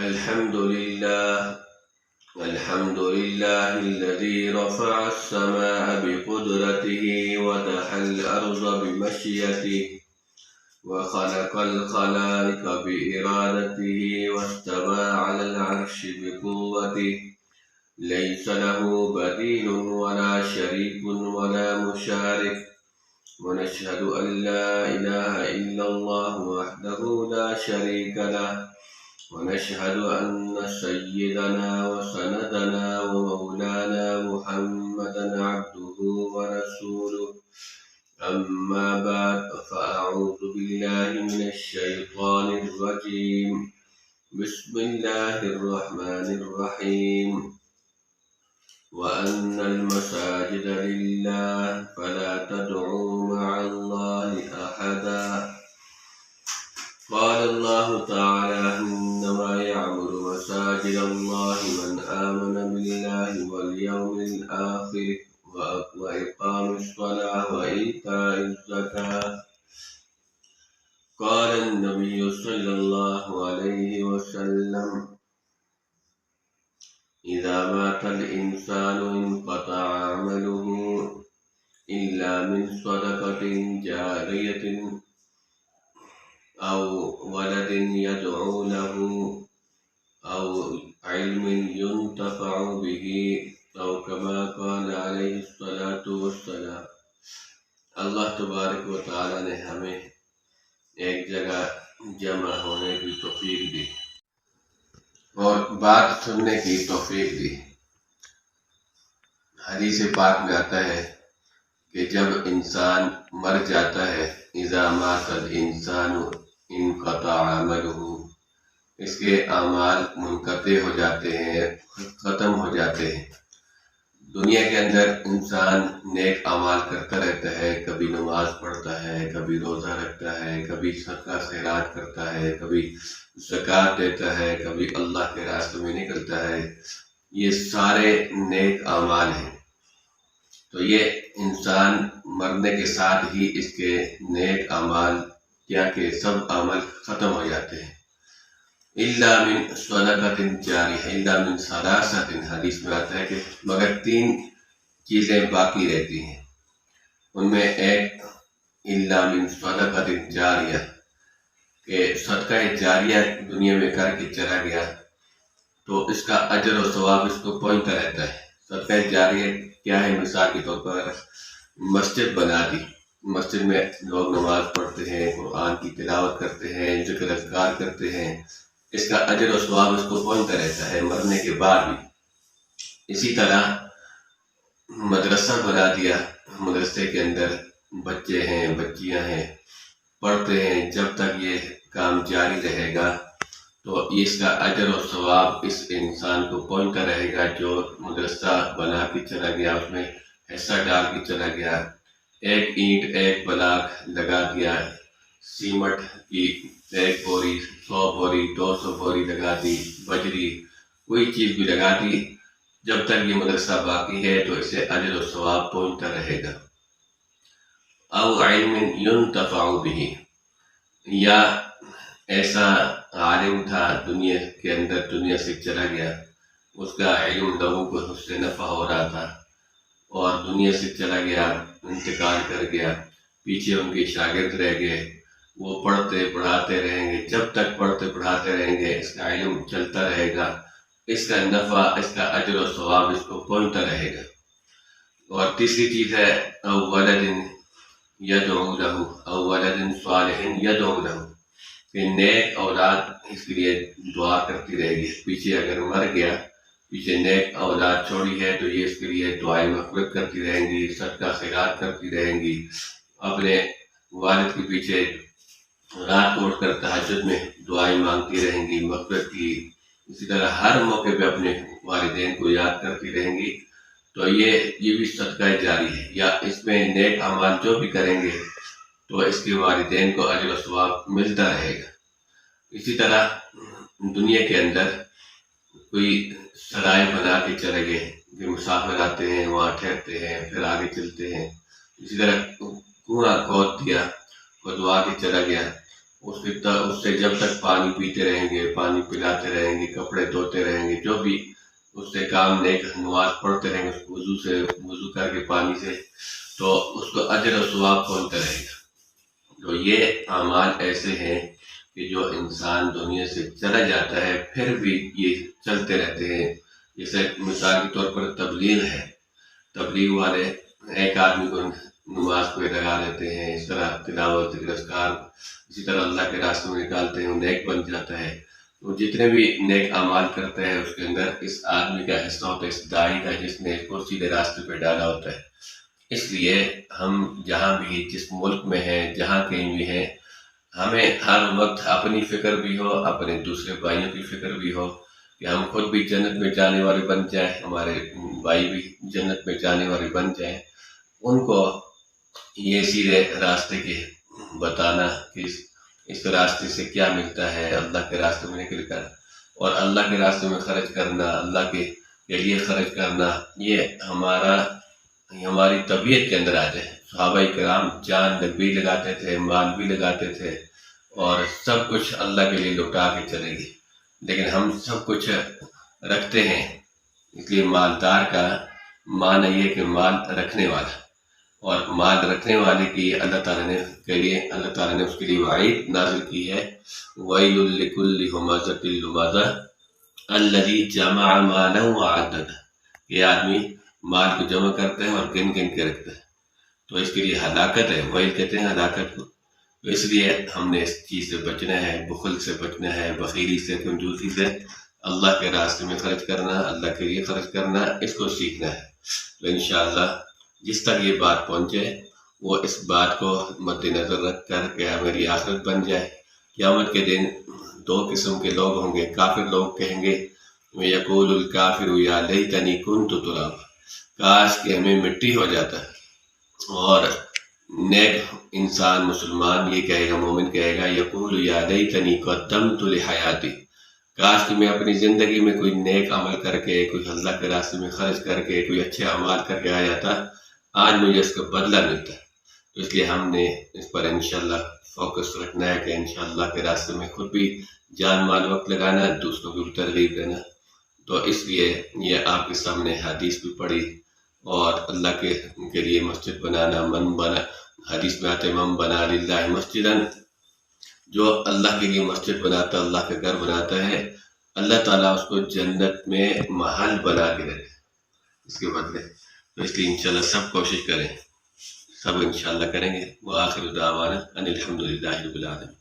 الحمد لله الذي رفع السماء بقدرته ودحى الأرض بمشيئته وخلق الخلائق بإرادته واستوى على العرش بقوته ليس له بديل ولا شريك ولا مشارك ونشهد أن لا إله إلا الله وحده لا شريك له ونشهد أن سيدنا وسندنا ومولانا محمدا عبده ورسوله أما بعد فأعوذ بالله من الشيطان الرجيم بسم الله الرحمن الرحيم وأن المساجد لله فلا تدعوا مع الله أحدا قال الله تعالى إنما يعمر مساجد الله من آمن بالله واليوم الآخر وإقام الصلاة وإيتاء الزكاة قال النبي صلى الله عليه وسلم إذا مات الإنسان انقطع عمله إلا من صدقة جارية أو ولد يدعو له أو علم ينتفع به أو كما قال عليه الصلاة والسلام۔ اللہ تبارک و تعالی نے ہمیں ایک جگہ جمع ہونے کی توفیق دی اور بات سننے کی توفیق دی۔ حدیث پاک میں آتا ہے کہ جب انسان مر جاتا ہے اذا مات الانسان انقطع عمله، اس کے اعمال منقطع ہو جاتے ہیں، ختم ہو جاتے ہیں۔ دنیا کے اندر انسان نیک اعمال کرتا رہتا ہے، کبھی نماز پڑھتا ہے، کبھی روزہ رکھتا ہے، کبھی صدقہ خیرات کرتا ہے، کبھی زکوٰۃ دیتا ہے، کبھی اللہ کے راستے میں نکلتا ہے۔ یہ سارے نیک اعمال ہیں۔ تو یہ انسان مرنے کے ساتھ ہی اس کے نیک اعمال کیا کہ سب عمل ختم ہو جاتے ہیں۔ الا من صدقۃ جاریہ، الا من ثلاثۃ، حدیث میں آتا ہے کہ مگر 3 چیزیں باقی رہتی ہیں۔ ان میں ایک الا من صدقۃ جاریہ، کہ صدقہ جاریہ دنیا میں کر کے چلا گیا تو اس کا اجر و ثواب اس کو پہنچتا رہتا ہے۔ صدقہ جاریہ کیا ہے؟ مثال کے طور پر مسجد بنا دی، مسجد میں لوگ نماز پڑھتے ہیں، قرآن کی تلاوت کرتے ہیں، ذکر اذکار کرتے ہیں، اس کا اجر و ثواب اس کو پہنچتا رہتا ہے مرنے کے بعد بھی۔ اسی طرح مدرسہ بنا دیا، مدرسے کے اندر بچے ہیں، بچیاں ہیں، پڑھتے ہیں، جب تک یہ کام جاری رہے گا تو اس کا اجر و ثواب اس انسان کو پہنچتا رہے گا جو مدرسہ بنا کے چلا گیا، اس میں حصہ ڈال کے چلا گیا۔ ایک اینٹ، ایک بلاک لگا دیا، سیمٹ کی 1 بوری، 100 بوری، 200 بوری لگا دی، بجری، کوئی چیز بھی لگا دی، جب تک یہ مدرسہ باقی ہے تو اسے اجر و ثواب پہنچتا رہے گا۔ او علم ينتفع به، یا ایسا عالم تھا دنیا کے اندر، دنیا سے چلا گیا، اس کا علم لوگوں کو اس سے نفع ہو رہا تھا اور دنیا سے چلا گیا، انتقال کر گیا، پیچھے ان کے شاگرد رہ گئے، وہ پڑھتے پڑھاتے رہیں گے، جب تک پڑھتے پڑھاتے رہیں گے اس کا علم چلتا رہے گا، اس کا نفع، اس کا اجر و ثواب اس کو پہنچتا رہے گا۔ اور تیسری چیز ہے او ولد یدعو لہ، او ولد صالح یدعو لہ، کہ نیک اولاد اس کے لیے دعا کرتی رہے گی۔ پیچھے اگر مر گیا، پیچھے نیک اولاد چھوڑی ہے تو یہ اس کے لیے دعائیں مغفرت کرتی رہیں گی، صدقہ خیرات کرتی رہیں گی، اپنے والد کے پیچھے رات کو اٹھ کر تہجد میں دعائیں مانگتی رہیں گی مغفرت کی۔ اسی طرح ہر موقع پہ اپنے والدین کو یاد کرتی رہیں گی۔ تو یہ بھی صدقہ جاری ہے، یا اس میں نیک اعمال جو بھی کریں گے تو اس کے والدین کو اجر و ثواب ملتا رہے گا۔ اسی طرح دنیا کے اندر کوئی سرائے بنا کے چلے گئے، جو مسافر آتے ہیں وہاں ٹھہرتے ہیں، پھر آگے چلتے ہیں۔ اسی طرح کنواں کھود دیا، کھدوا کے چلا گیا، اس سے جب تک پانی پیتے رہیں گے، پانی پلاتے رہیں گے، کپڑے دھوتے رہیں گے، جو بھی اس سے کام نیک نماز پڑھتے رہیں گے وضو کر کے پانی سے، تو اس کو اجر و ثواب پہنچتا رہے گا۔ تو یہ اعمال ایسے ہیں کہ جو انسان دنیا سے چلا جاتا ہے پھر بھی یہ چلتے رہتے ہیں۔ جیسے مثال کے طور پر تبلیغ ہے، تبلیغ والے ایک آدمی کو نماز پہ لگا لیتے ہیں، اس طرح تلاوت، ذکر اذکار، اسی طرح اللہ کے راستے میں نکالتے ہیں، وہ نیک بن جاتا ہے۔ وہ جتنے بھی نیک اعمال کرتے ہیں اس کے اندر اس آدمی کا حصہ ہوتا ہے، اس داعی کا، جس نے اس کو سیدھے راستے پہ ڈالا ہوتا ہے۔ اس لیے ہم جہاں بھی، جس ملک میں ہیں، جہاں کہیں بھی ہیں، ہمیں ہر وقت اپنی فکر بھی ہو، اپنے دوسرے بھائیوں کی فکر بھی ہو کہ ہم خود بھی جنت میں جانے والے بن جائیں، ہمارے بھائی بھی جنت میں جانے والے بن جائیں۔ ان کو یہ سیدھے راستے کے بتانا کہ اس راستے سے کیا ملتا ہے، اللہ کے راستے میں نکل کر، اور اللہ کے راستے میں خرچ کرنا، اللہ کے لیے خرچ کرنا، یہ ہماری طبیعت کے اندر آ جائے۔ صحابہ کرام جان بھی لگاتے تھے، مال بھی لگاتے تھے، اور سب کچھ اللہ کے لیے لوٹا کے چلے گئے، لیکن ہم سب کچھ رکھتے ہیں۔ اس لیے مالدار کا معنی یہ کہ مال رکھنے والا، اور مال رکھنے والے کی اللہ تعالیٰ نے اس کے لیے وعید نازل کی ہے، وَيْلٌ لِكُلِّ هُمَزَةٍ لُمَزَةٍ الَّذِي جَمَعَ مَالًا وَعَدَّدَهُ۔ یہ آدمی مال کو جمع کرتا ہے اور گن کے رکھتا ہے، تو اس کے لیے ہلاکت ہے، وہی کہتے ہیں ہلاکت کو۔ تو اس لیے ہم نے اس چیز سے بچنا ہے، بخل سے بچنا ہے، بخیلی سے، کنجوسی سے۔ اللہ کے راستے میں خرچ کرنا، اللہ کے لیے خرچ کرنا، اس کو سیکھنا ہے۔ تو انشاءاللہ جس تک یہ بات پہنچے وہ اس بات کو مد نظر رکھ کر کہ میری آخرت بن جائے۔ قیامت کے دن دو قسم کے لوگ ہوں گے۔ کافر لوگ کہیں گے یقول الکافر یا لیتنی کنت ترابا، کاش کہ ہمیں مٹی ہو جاتا ہے۔ اور نیک انسان مسلمان یہ کہے گا، مومن کہے گا یقول یا لیتنی قدمت لحیاتی، کاش کہ میں اپنی زندگی میں کوئی نیک عمل کر کے، کوئی اللہ کے راستے میں خرچ کر کے، کوئی اچھے اعمال کر کے آ جاتا، آج مجھے اس کا بدلہ ملتا ہے۔ تو اس لیے ہم نے اس پر انشاءاللہ فوکس رکھنا ہے کہ انشاءاللہ کے راستے میں خود بھی جان مال وقت لگانا، دوسروں کو بھی ترغیب دینا۔ تو اس لیے یہ آپ کے سامنے حدیث بھی پڑھی، اور اللہ کے لیے مسجد بنانا، حدیث میں آتے من بنا للہ مسجدن، جو اللہ کے لیے مسجد بناتا، اللہ کا گھر بناتا ہے، اللہ تعالیٰ اس کو جنت میں محل بنا کے رکھے اس کے بدلے۔ تو اس لیے انشاءاللہ سب کوشش کریں، سب انشاءاللہ کریں گے۔ وآخر دعوانا ان الحمدللہ رب العالمین۔